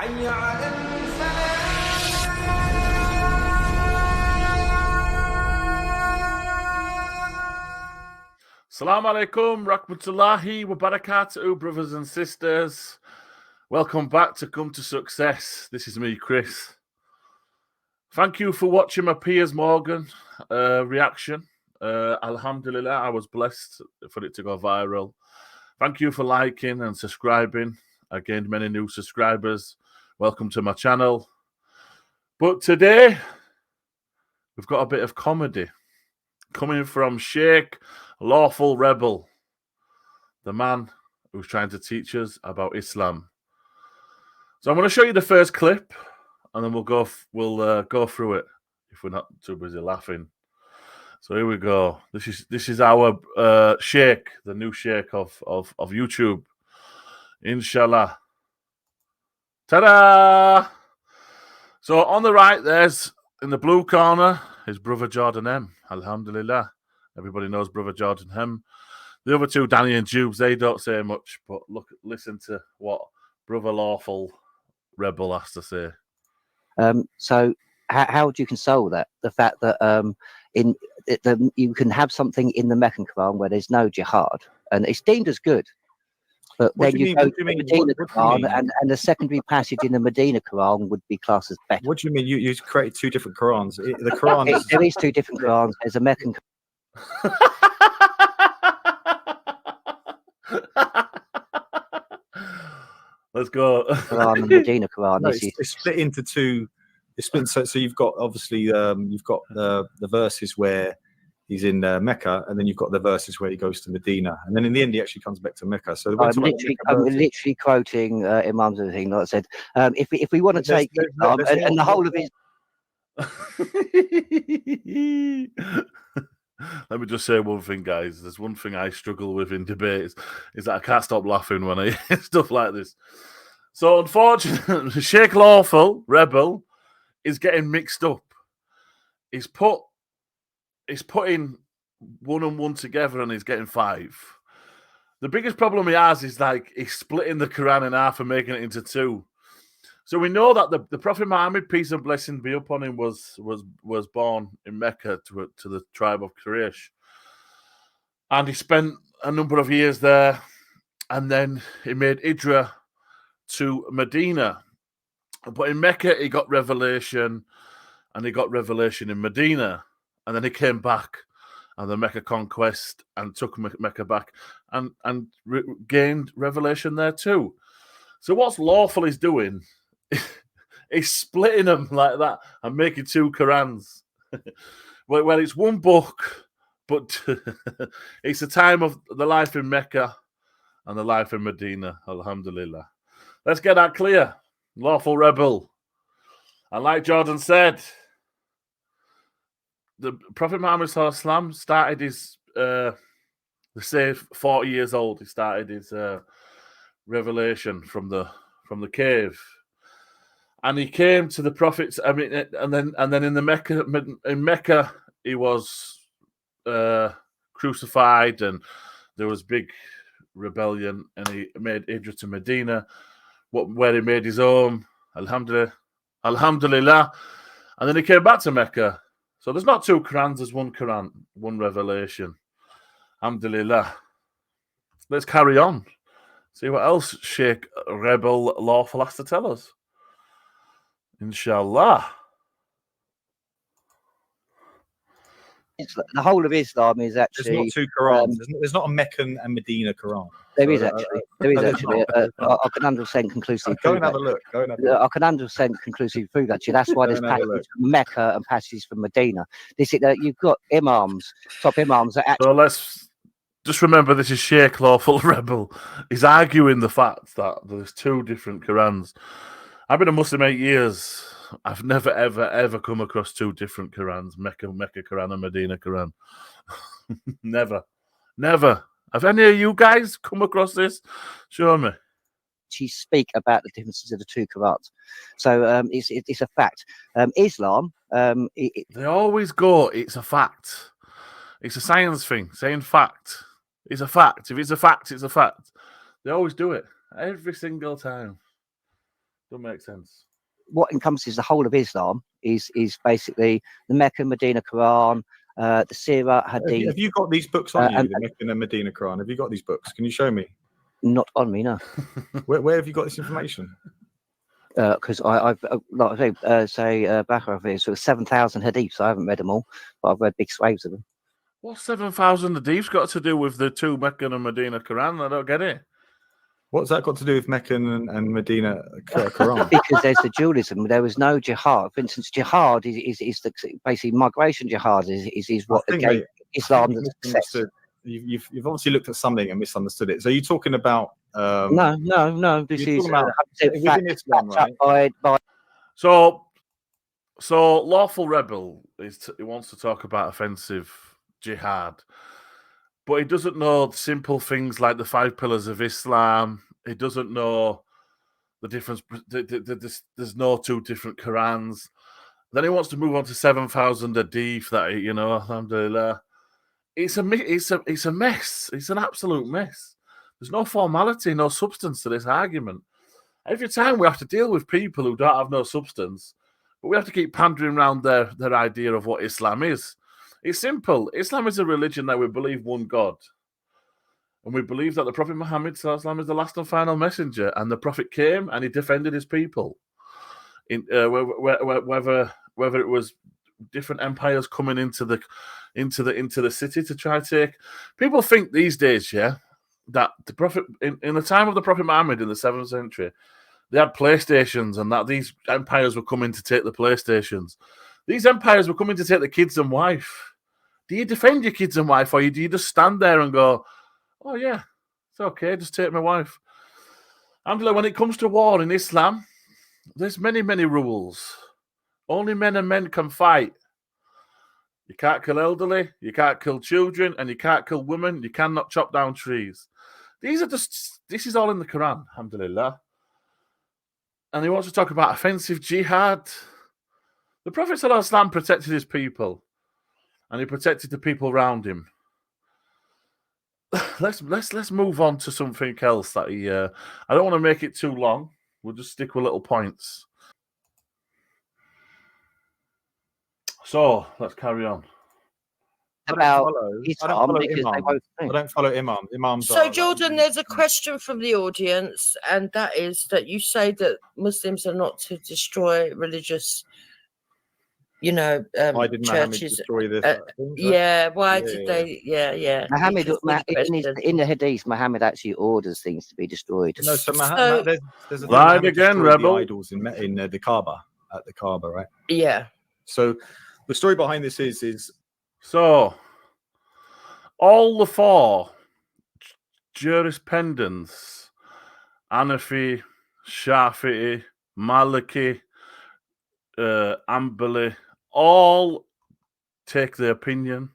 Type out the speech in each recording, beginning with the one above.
حي على الفلاح. Assalamu alaikum, rahmatullahi wa barakatuh, brothers and sisters. Welcome back to Come to Success. This is me, Chris. Thank you for watching my Piers Morgan reaction. Alhumdulillah, I was blessed for it to go viral. Thank you for liking and subscribing. I gained many new subscribers. Welcome to my channel. But today, we've got a bit of comedy coming from Shakyh Lawful Rebel, the man who's trying to teach us about Islam. So I'm going to show you the first clip, and then we'll go through it if we're not too busy laughing. So here we go. This is our Shaykh, the new Shaykh of YouTube. Inshallah. Ta-da! So on the right, there's in the blue corner is Brother Jordan M. Alhumdulillah. Everybody knows Brother Jordan M. The other two, Danny and Jubes, they don't say much, but listen to what Brother Lawful Rebel has to say. So how do you console that? The fact that you can have something in the Meccan Quran where there's no jihad, and it's deemed as good. But then you go to the Medina Quran, and the secondary passage in the Medina Quran would be classed as better. What do you mean? You created two different Qurans. The Quran is... There is two different Qurans. There's a Meccan. Let's go. Quran and the Medina Quran. No, it's split into two. It's split so you've got obviously you've got the verses where he's in Mecca, and then you've got the verses where he goes to Medina, and then in the end he actually comes back to Mecca. So I'm literally quoting Imam Zahin. Like I said, if we want to take Islam and the whole of his. Let me just say one thing, guys. There's one thing I struggle with in debates is that I can't stop laughing when I hear stuff like this. So unfortunately, Shakyh Lawful Rebel is getting mixed up. He's putting one and one together and he's getting 5. The biggest problem he has is like he's splitting the Quran in half and making it into 2. So we know that the Prophet Muhammad, peace and blessing be upon him, was born in Mecca to the tribe of Quraysh, and he spent a number of years there, and then he made hijrah to Medina. But in Mecca he got revelation, and he got revelation in Medina, and then he came back and the Mecca conquest and took Mecca back and gained revelation there too. So what's Lawful is doing? He's splitting them like that and making 2 Qurans. Well, it's one book, but it's the time of the life in Mecca and the life in Medina. Alhamdulillah. Let's get that clear. Lawful Rebel. And like Jordan said, the Prophet Muhammad started his, they say 40 years old, he started his revelation from the cave. And he came to the prophets. I mean, and then in Mecca, he was crucified, and there was big rebellion, and he made hijrah to Medina, where he made his home. Alhamdulillah, and then he came back to Mecca. So there's not 2 Qurans, there's one Quran, one revelation. Alhamdulillah. Let's carry on. See what else Shakyh Rebel Lawful has to tell us. Inshallah. The whole of Islam is actually. There's not 2 Qurans. There's not a Meccan and Medina Quran. There is actually. I can 100% conclusively. Go and have a look. I can 100% conclusively prove actually. That's why there's passages from Mecca and passages from Medina. You've got imams, top imams that actually. So let's just remember, this is Shakyh Lawful Rebel. He's arguing the fact that there's 2 different Qurans. I've been a Muslim 8 years. I've never, ever come across 2 different Qurans, Mecca Quran and Medina Quran. Never. Have any of you guys come across this? Show me. Speak about the differences of the 2 Qurans. So it's a fact. Islam. They always go, it's a fact. It's a science thing, saying fact. It's a fact. If it's a fact, it's a fact. They always do it. Every single time. Don't make sense. What encompasses the whole of Islam is basically the Mecca, Medina, Quran, the Sirah, Hadith. Have you got these books on you, and- the Mecca and Medina Quran? Have you got these books? Can you show me? Not on me, no. Where have you got this information? Because I've like I say back over here, sort of 7,000 hadiths. I haven't read them all, but I've read big swathes of them. What's 7,000 hadiths got to do with the two Mecca and Medina Quran? I don't get it. What's that got to do with Mecca and Medina Quran? Because there's the dualism. There was no jihad. For instance, jihad is the basically migration jihad is what gave Islam the success. You've obviously looked at something and misunderstood it. So you're talking about No. This is within Islam, right? by So Lawful Rebel he wants to talk about offensive jihad, but he doesn't know simple things like the 5 pillars of Islam. He doesn't know the difference. There's no 2 different Qurans. Then he wants to move on to 7,000 hadith that Alhumdulillah. It's a mess. It's an absolute mess. There's no formality, no substance to this argument. Every time we have to deal with people who don't have no substance, but we have to keep pandering around their idea of what Islam is. It's simple. Islam is a religion that we believe one God. And we believe that the Prophet Muhammad Sallallahu is the last and final messenger. And the Prophet came and he defended his people. Whether it was different empires coming into the city to try to take. People think these days, that the Prophet in the time of the Prophet Muhammad in the 7th century, they had PlayStations and that these empires were coming to take the PlayStations. These empires were coming to take the kids and wife. Do you defend your kids and wife, or do you just stand there and go, "Oh yeah, it's okay, just take my wife"? Alhamdulillah, when it comes to war in Islam, there's many rules. Only men and men can fight. You can't kill elderly, you can't kill children, and you can't kill women. You cannot chop down trees. This is all in the Quran, alhamdulillah. And he wants to talk about offensive jihad. The Prophet ﷺ protected his people, and he protected the people around him. Let's move on to something else that he. I don't want to make it too long. We'll just stick with little points. So let's carry on. About I don't follow because they Imam. won't I think. don't follow Imam. Imams So, are, Jordan, there's a question from the audience, and that is that you say that Muslims are not to destroy religious, why did Muhammad churches. destroy this? Yeah, why Yeah, did yeah. they? Yeah. Muhammad, It's a good question. in the hadith, Muhammad actually orders things to be destroyed. No, so So- there's a Lied Muhammad again, destroyed rebel. the idols in the Kaaba, at the Kaaba, right? Yeah. So the story behind this is So all the 4 jurisprudence, Hanafi, Shafi'i, Maliki, Hanbali, all take the opinion,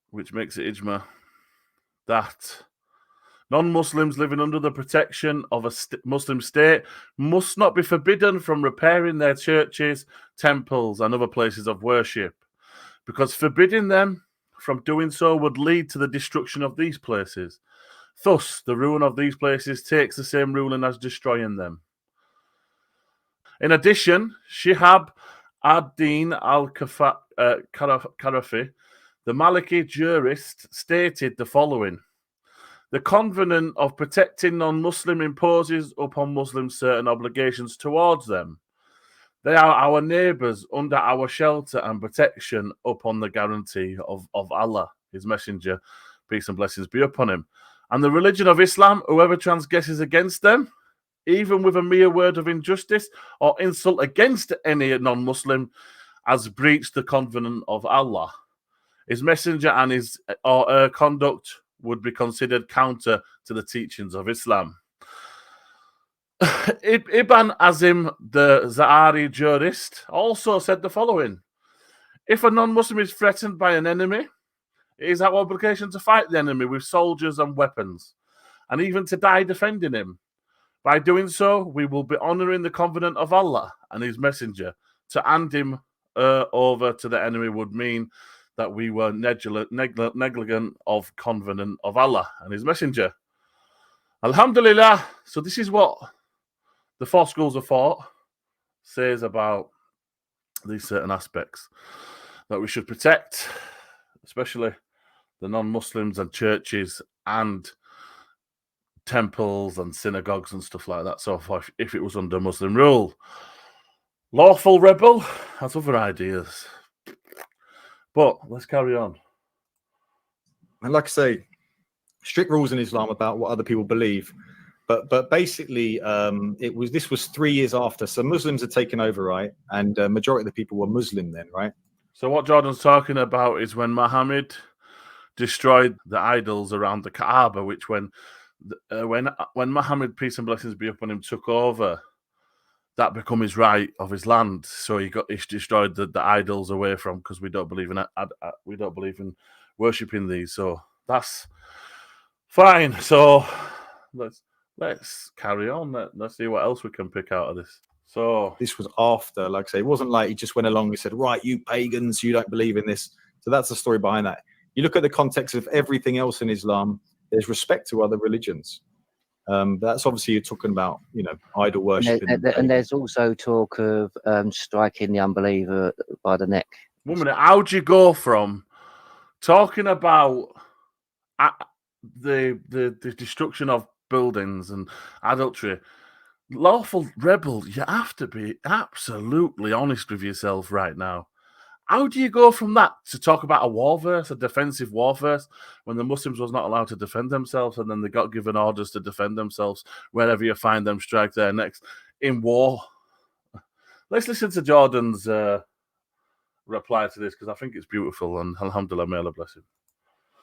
which makes it ijma, that non-Muslims living under the protection of a Muslim state must not be forbidden from repairing their churches, temples, and other places of worship, because forbidding them from doing so would lead to the destruction of these places. Thus, the ruin of these places takes the same ruling as destroying them. In addition, Shihab ad-Din al-Karafi, the Maliki jurist, stated the following: the covenant of protecting non-Muslim imposes upon Muslims certain obligations towards them. They are our neighbours under our shelter and protection upon the guarantee of Allah, his messenger, peace and blessings be upon him. And the religion of Islam, whoever transgresses against them, even with a mere word of injustice or insult against any non-Muslim, has breached the covenant of Allah. His messenger and his or her conduct would be considered counter to the teachings of Islam. Ibn Azim, the Zahari jurist, also said the following: if a non-Muslim is threatened by an enemy, it is our obligation to fight the enemy with soldiers and weapons, and even to die defending him. By doing so, we will be honouring the covenant of Allah and his messenger. To hand him over to the enemy would mean that we were negligent of covenant of Allah and his messenger. Alhamdulillah. So this is what the four schools of thought says about these certain aspects that we should protect, especially the non-Muslims and churches and temples and synagogues and stuff like that. So if it was under Muslim rule, Lawful Rebel has other ideas. But let's carry on. And like I say, strict rules in Islam about what other people believe. But basically, this was 3 years after. So Muslims had taken over, right? And majority of the people were Muslim then, right? So what Jordan's talking about is when Muhammad destroyed the idols around the Kaaba, which when Muhammad, peace and blessings be upon him, took over, that become his right of his land. So he destroyed the idols away from, because we don't believe in worshipping these. So that's fine. So let's carry on. Let's see what else we can pick out of this. So this was after, like I say, it wasn't like he just went along and said, right, you pagans, you don't believe in this. So that's the story behind that. You look at the context of everything else in Islam, there's respect to other religions. That's obviously you're talking about, idol worship. And there's also talk of striking the unbeliever by the neck. 1 minute, how do you go from talking about the destruction of buildings and adultery? Lawful Rebel, you have to be absolutely honest with yourself right now. How do you go from that to talk about a war verse, a defensive war verse, when the Muslims was not allowed to defend themselves, and then they got given orders to defend themselves wherever you find them, strike there next in war? Let's listen to Jordan's reply to this, because I think it's beautiful, and Alhumdulillah, may Allah bless him.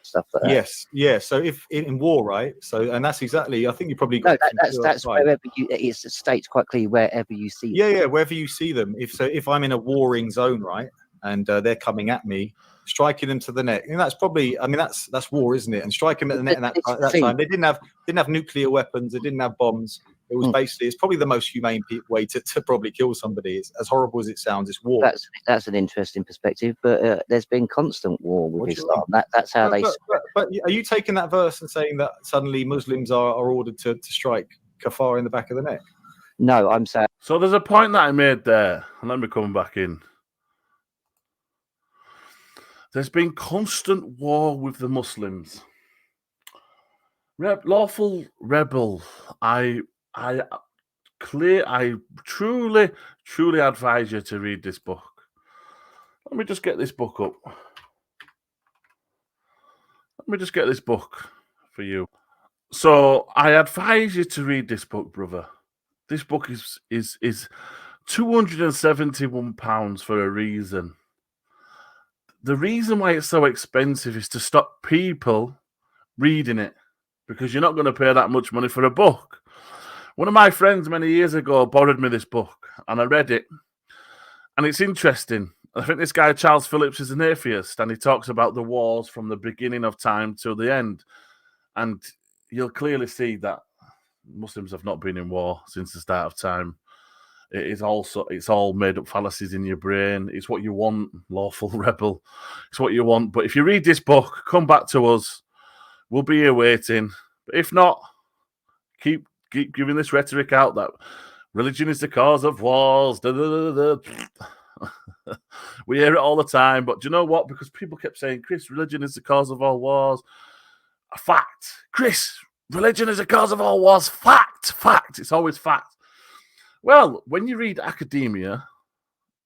Stuff like that. Yes, yeah. So if in war, right? So, and that's exactly. I think you probably got that's wherever it states quite clearly wherever you see. Yeah, wherever you see them. If I'm in a warring zone, right, and they're coming at me, striking them to the neck, and that's probably. I mean, that's war, isn't it? And striking them at the neck. And that time, they didn't have nuclear weapons. They didn't have bombs. It was basically, it's probably the most humane way to probably kill somebody. It's, as horrible as it sounds, it's war. That's an interesting perspective, but there's been constant war with Islam. That's how they. But are you taking that verse and saying that suddenly Muslims are ordered to strike kafar in the back of the neck? No, I'm saying. So there's a point that I made there, and let me come back in. There's been constant war with the Muslims. Lawful Rebel, I truly advise you to read this book. Let me just get this book up. Let me just get this book for you. So I advise you to read this book, brother. This book is £271 for a reason. The reason why it's so expensive is to stop people reading it, because you're not going to pay that much money for a book. One of my friends many years ago borrowed me this book, and I read it, and it's interesting. I think this guy, Charles Phillips, is an atheist, and he talks about the wars from the beginning of time till the end. And you'll clearly see that Muslims have not been in war since the start of time. It's all made up fallacies in your brain. It's what you want, Lawful Rebel. It's what you want. But if you read this book, come back to us. We'll be here waiting. But if not, keep giving this rhetoric out that religion is the cause of wars. We hear it all the time. But do you know what? Because people kept saying, Chris, religion is the cause of all wars. A fact. Chris, religion is the cause of all wars. Fact. It's always fact. Well, when you read academia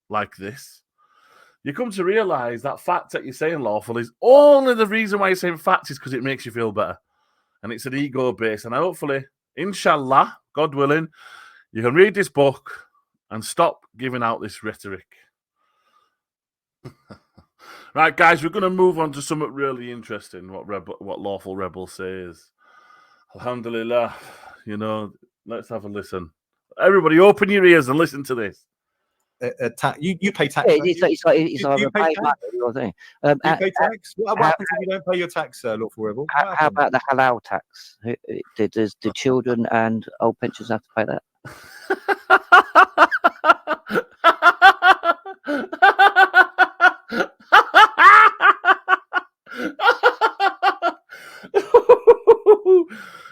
like this, you come to realize that fact that you're saying, Lawful, is only the reason why you're saying fact is because it makes you feel better. And it's an ego base. And hopefully, inshallah, God willing, you can read this book and stop giving out this rhetoric. Right, guys, we're going to move on to something really interesting, what Lawful Rebel says. Alhamdulillah, let's have a listen. Everybody, open your ears and listen to this. You pay tax. Yeah, it's either pay money or thing. You pay tax. What happens if you don't pay your tax, Lawful Rebel? How about the halal tax? Does the children and old pensioners have to pay that?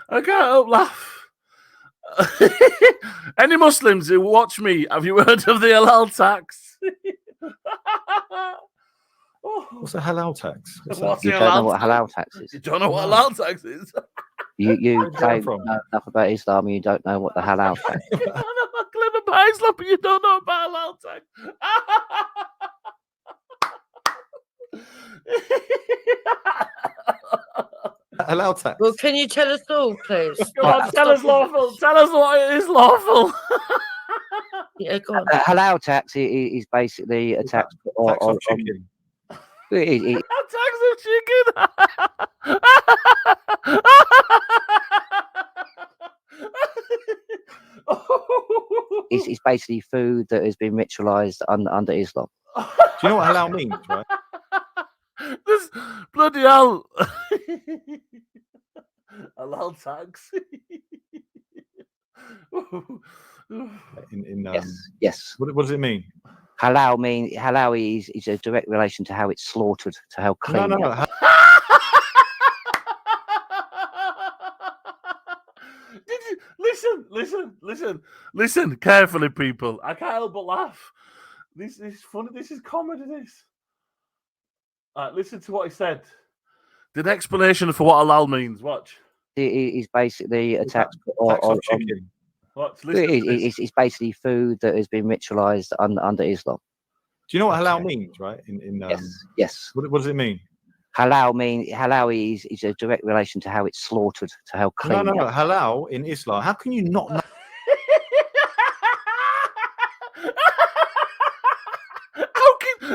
I can't help laugh. Any non-Muslims who watch me, have you heard of the halal tax? What's a halal tax? What's that? What's You the don't know halal what tax? halal tax is. You don't know what No. halal tax is? You Where'd you get claim that from? you know enough about Islam and you don't know what the halal tax is. You don't know about clever about Islam, but you don't know about halal tax. Halal tax. Well, can you tell us all, please? Come on, tell us lawful. Tell us what it is lawful. Yeah, go on. Halal tax is basically a tax Tax on chicken. Tax of chicken. It's basically food that has been ritualized under Islam. Do you know what halal means, right? This bloody hell. Halal tax. Yes. What does it mean? Halal is a direct relation to how it's slaughtered, to how clean. No. Did you listen carefully, people? I can't help but laugh. This is funny. This is comedy. This. Listen to what he said. The explanation for what halal means. Watch. It is basically a tax on chicken. Watch. Listen. It's basically food that has been ritualized under Islam. Do you know what halal means, right? Yes. What does it mean? Halal is a direct relation to how it's slaughtered, to how clean. No. Halal in Islam. How can you not know?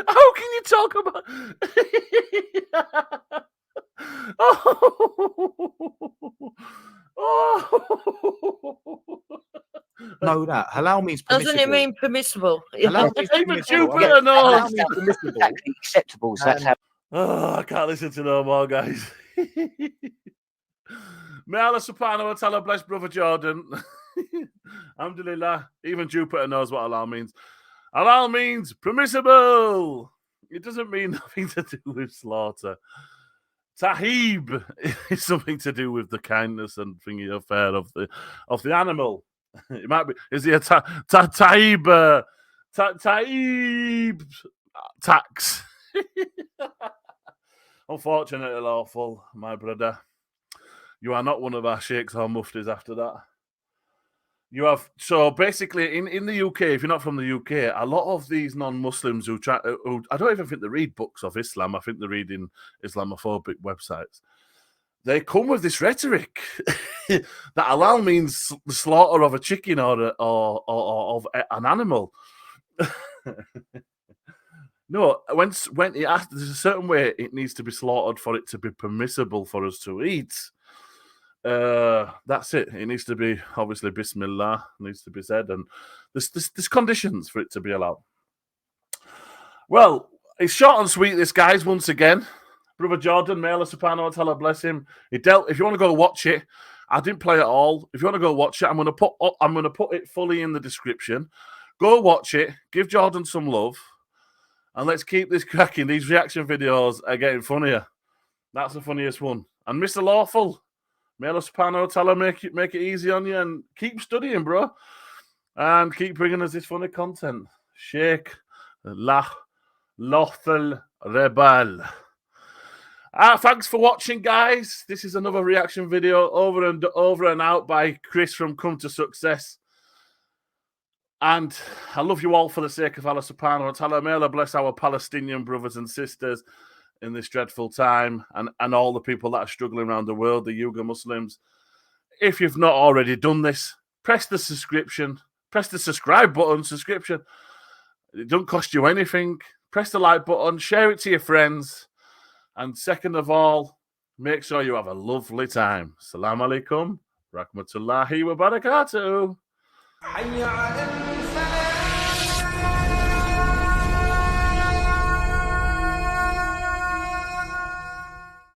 How can you talk about? Know that halal means permissible. Doesn't it mean permissible? Halal means Even permissible. Jupiter knows. Halal means permissible. Exactly acceptable. So that's how. Oh, I can't listen to no more, guys. May Allah subhanahu wa ta'ala bless Brother Jordan. Alhumdulillah. Even Jupiter knows what halal means. Halal means permissible. It doesn't mean nothing to do with slaughter. Tahib is something to do with the kindness and thingy affair of the animal. It might be. Is he a tahib tax? Unfortunately, lawful, my brother. You are not one of our sheikhs or muftis after that. You have, so basically in the UK, if you're not from the UK, a lot of these non-Muslims who I don't even think they read books of Islam. I think they're reading Islamophobic websites. They come with this rhetoric that halal means the slaughter of a chicken or of an animal. No, when it has, there's a certain way it needs to be slaughtered for it to be permissible for us to eat. That's it. It needs to be obviously Bismillah needs to be said, and there's conditions for it to be allowed. Well, it's short and sweet. This guys once again, Brother Jordan, may Allah subhanahu wa ta'ala bless him. If you want to go watch it, I didn't play it all. If you want to go watch it, I'm gonna put it fully in the description. Go watch it. Give Jordan some love. And let's keep this cracking. These reaction videos are getting funnier. That's the funniest one. And Mr. Lawful, may Allah subhanahu wa ta'ala make it easy on you and keep studying, bro. And keep bringing us this funny content. Shakyh Lawful Rebel. Thanks for watching, guys. This is another reaction video over and out by Chris from Come to Success. And I love you all for the sake of Allah subhanahu wa ta'ala. May Allah bless our Palestinian brothers and sisters in this dreadful time, and all the people that are struggling around the world, the Uyghur Muslims. If you've not already done this, press the subscribe button, subscription. It doesn't cost you anything. Press the like button, share it to your friends. And second of all, make sure you have a lovely time. Assalamu alaikum, rahmatullahi wa barakatuh. حي على الفلاح